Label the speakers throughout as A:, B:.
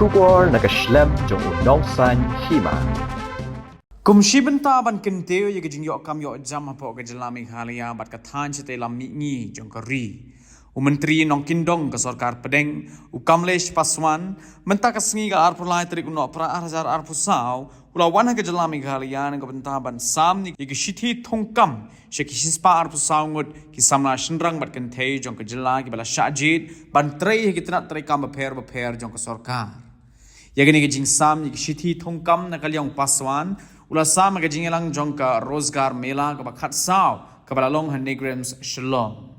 A: Shukor nakaslem jong unongsan hima.
B: Kumshi benta ban kenteo ye gejing yo kam yo jam hapo ke jelami halia bat kathan chete lam mi jong kari. Menteri Nong Kindong ke Sarkar Pedeng Kamlesh Paswan menta kasngi ga arpulai trik uno pra arjar arpusau ulawan ke jelami halia ke benta ban sam ni ke shithi thongkam shekispa arpusau ngut ki samna shinrang bat kenteo jong ke jela ki bala shajid ban trei ke tna trei kam bapher jong ke sarkar. Yagani ke jing sam ni ke shithi thongkam na kalyong Paswan ula sam ke jingelang jong ka rozgar mela ka bakhat saw ka balalong hanegrams shalom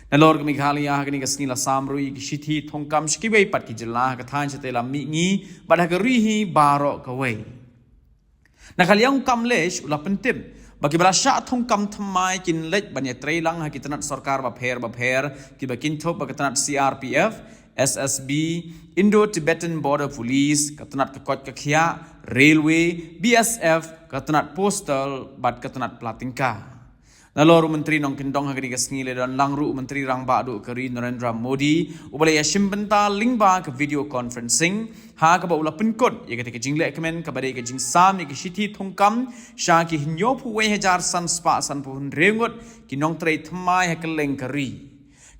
B: nalor ke Meghalaya hagani ka snila samrui ki shithi thongkam shkibai pat ki jilla ka than chetela mingi badha ka rihi baro ka wei nakalyang Kamlesh ula pentim bagi bala sha thongkam thamai kin lech banya treilang ha kitanat sarkar ba pher ki bakin thop ba kitanat CRPF SSB, Indo-Tibetan Border Police, katanat kakot kakhya, Railway, BSF, katanat Postal, bat katanat Platinka. Nalor Menteri Nong Kindong hagani kasngile dan langru Menteri Rang Badu Kari Narendra Modi, ubale yashim benta lingba ke video conferencing, ha ka ba ula pinkod, ye ketika jingle ekmen ka badai ke jing sam ye ke shithi thongkam, sha ki hinyopu we hajar san spa san puhun rengot, ki nong trei thmai hakeleng kari.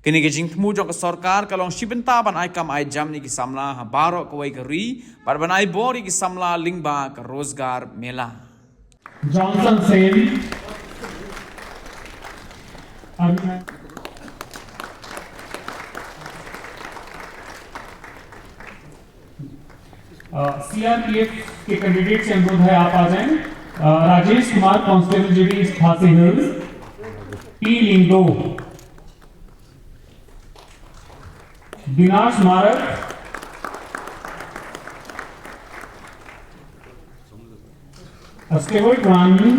B: Kini ke jing temu jong ke sarkar kalong shibenta ban ai kam ai jam ni ki samla ha baro ko wai kari bar ban ai bori ki samla lingba ka rozgar mela
C: Johnson Sen CRPF के candidate से अनुरोध है आप आ जाएं Rajesh Kumar constable GD खासी hills P लिंगो विनाश मारक astable ग्रामी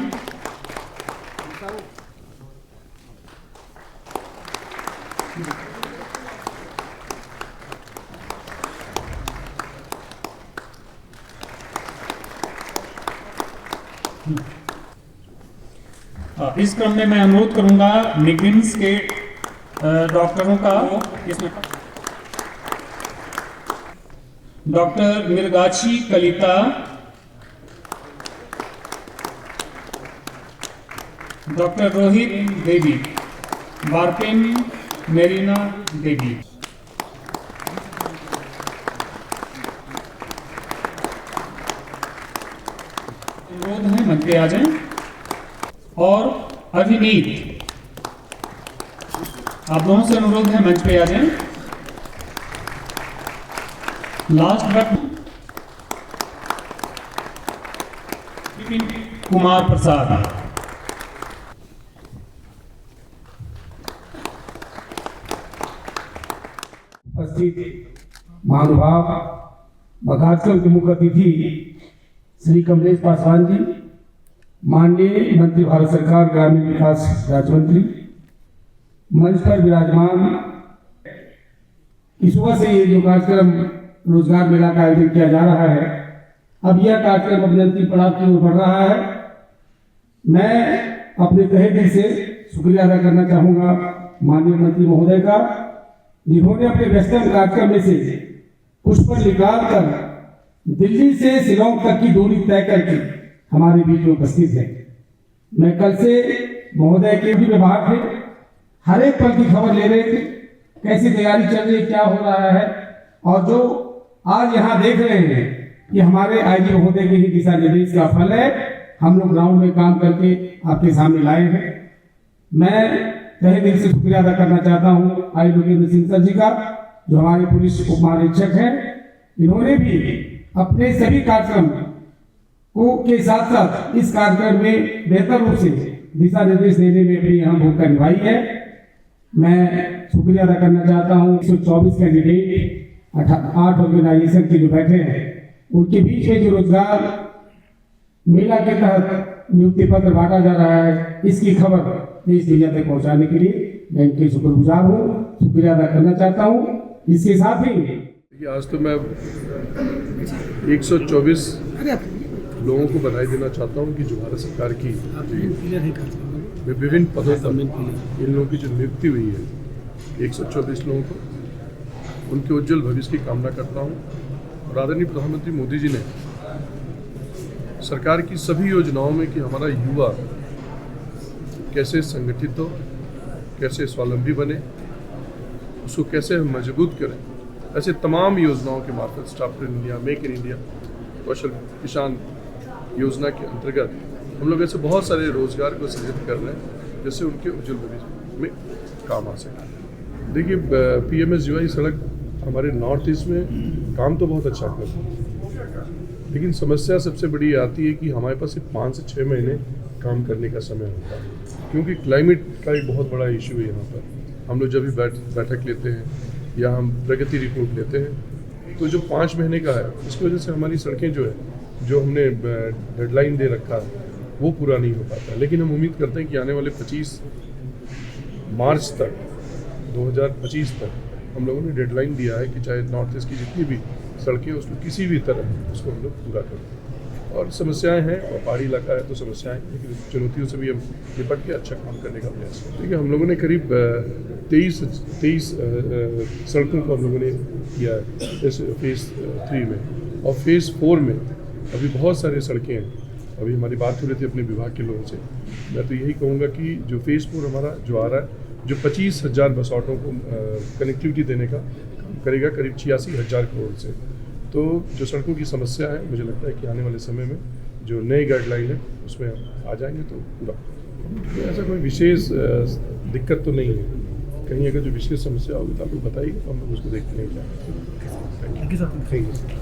C: इस क्रम में मैं अनुरोध करूंगा निग्रिम्स के डॉक्टरों का इसमें डॉक्टर मिर्गाची कलिता, डॉक्टर रोहित देवी, बारपेन मेरीना देवी। अनुरोध है मंच पे आ जाएं और अभिनीत आप दोनों से अनुरोध है मंच पे आ जाएं। लास्ट बट कुमार प्रसाद
D: उपस्थित महानुभाव कार्यक्रम के मुख्य अतिथि श्री कमलेश पासवान जी, माननीय मंत्री भारत सरकार ग्रामीण विकास राज्य मंत्री, मंच पर विराजमान, इस सुबह से ये जो कार्यक्रम रोजगार मेला का आयोजन किया जा रहा है, अब यह कार्यक्रम अपने अंतिम पड़ाव की ओर बढ़ रहा है। मैं अपने तहे दिल से शुक्रिया अदा करना चाहूंगा माननीय मंत्री महोदय का, जिन्होंने अपने व्यस्तम कार्यक्रम में से कुछ पर निकाल कर दिल्ली से शिलोंग तक की दूरी तय करके हमारे बीच में उपस्थित है। मैं कल से महोदय के भी व्यवहार थे, हर एक पल की खबर ले रहे थे, कैसी तैयारी चल रही है, क्या हो रहा है, और जो आज यहाँ देख रहे हैं कि हमारे आईजी महोदय के ही दिशा निर्देश का फल है, हम लोग ग्राउंड में काम करके आपके सामने लाए हैं। मैं तहे दिल से शुक्रिया अदा करना चाहता हूँ आई लोकेंद्र सिंह सर जी का, जो हमारे पुलिस उप महानिरीक्षक हैं। इन्होंने भी अपने सभी कार्यक्रम को के साथ साथ इस कार्यक्रम में बेहतर रूप से दिशा निर्देश देने में भी अहम भूमिका निभाई है। मैं शुक्रिया अदा करना चाहता हूँ 124 कैंडिडेट 8 ऑर्गेनाइजेशन के जो बैठे हैं, उनके बीच में जो रोजगार मेला के तहत नियुक्ति पत्र बांटा जा रहा है, इसकी खबर देश दुनिया तक पहुंचाने के लिए मैं इनके शुक्रगुजार हूँ, शुक्रिया अदा करना चाहता हूँ। इसके साथ ही
E: आज तो मैं 124 लोगों को बधाई देना चाहता हूँ कि जो भारत सरकार की विभिन्न पदों पर इन लोगों की जो नियुक्ति हुई है 124 लोगों को, उनके उज्जवल भविष्य की कामना करता हूँ। और आदरणीय प्रधानमंत्री मोदी जी ने सरकार की सभी योजनाओं में कि हमारा युवा कैसे संगठित हो, कैसे स्वावलंबी बने, उसको कैसे हम मजबूत करें, ऐसे तमाम योजनाओं के मार्फत startup India, make in India, कौशल किसान योजना के अंतर्गत हम लोग ऐसे बहुत सारे रोजगार को सृजित कर रहे हैं जिससे उनके उज्जवल भविष्य में काम आ सके। देखिए, PMSY सड़क हमारे नॉर्थ ईस्ट में काम तो बहुत अच्छा कर रही है, लेकिन समस्या सबसे बड़ी आती है कि हमारे पास सिर्फ 5 से 6 महीने काम करने का समय होता है, क्योंकि क्लाइमेट का एक बहुत बड़ा इशू है यहाँ पर। हम लोग जब भी बैठक लेते हैं या हम प्रगति रिपोर्ट लेते हैं तो जो 5 महीने का है, इसकी वजह से हमारी सड़कें जो हमने डेडलाइन दे रखा है वो पूरा नहीं हो पाता। लेकिन हम उम्मीद करते हैं कि आने वाले 25 मार्च तक 2025 तक हम लोगों ने डेडलाइन दिया है कि चाहे नॉर्थ ईस्ट की जितनी भी सड़कें उसको किसी भी तरह उसको हम लोग पूरा करें। और समस्याएं हैं और पहाड़ी इलाका है तो समस्याएं, लेकिन चुनौतियों से भी हम निपट के अच्छा काम करने का प्रयास करें। देखिए, हम लोगों ने करीब 23 सड़कों को हम लोगों ने किया है जैसे फेज़ 3 में, और फेज़ 4 में अभी बहुत सारी सड़कें हैं। अभी हमारी बात हो रही थी अपने विभाग के लोगों से, मैं तो यही कहूँगा कि जो फेज़ 4 हमारा जो आ रहा है, जो 25,000 बसौटों को कनेक्टिविटी देने का काम करेगा करीब 86,000 करोड़ से। तो जो सड़कों की समस्या है, मुझे लगता है कि आने वाले समय में जो नई गाइडलाइन है उसमें हम आ जाएंगे तो पूरा। तो ऐसा कोई विशेष दिक्कत तो नहीं है, कहीं अगर जो विशेष समस्या होगी तो आप लोग बताइए, तो हम लोग उसको देखते हैं क्या। Thank you sir.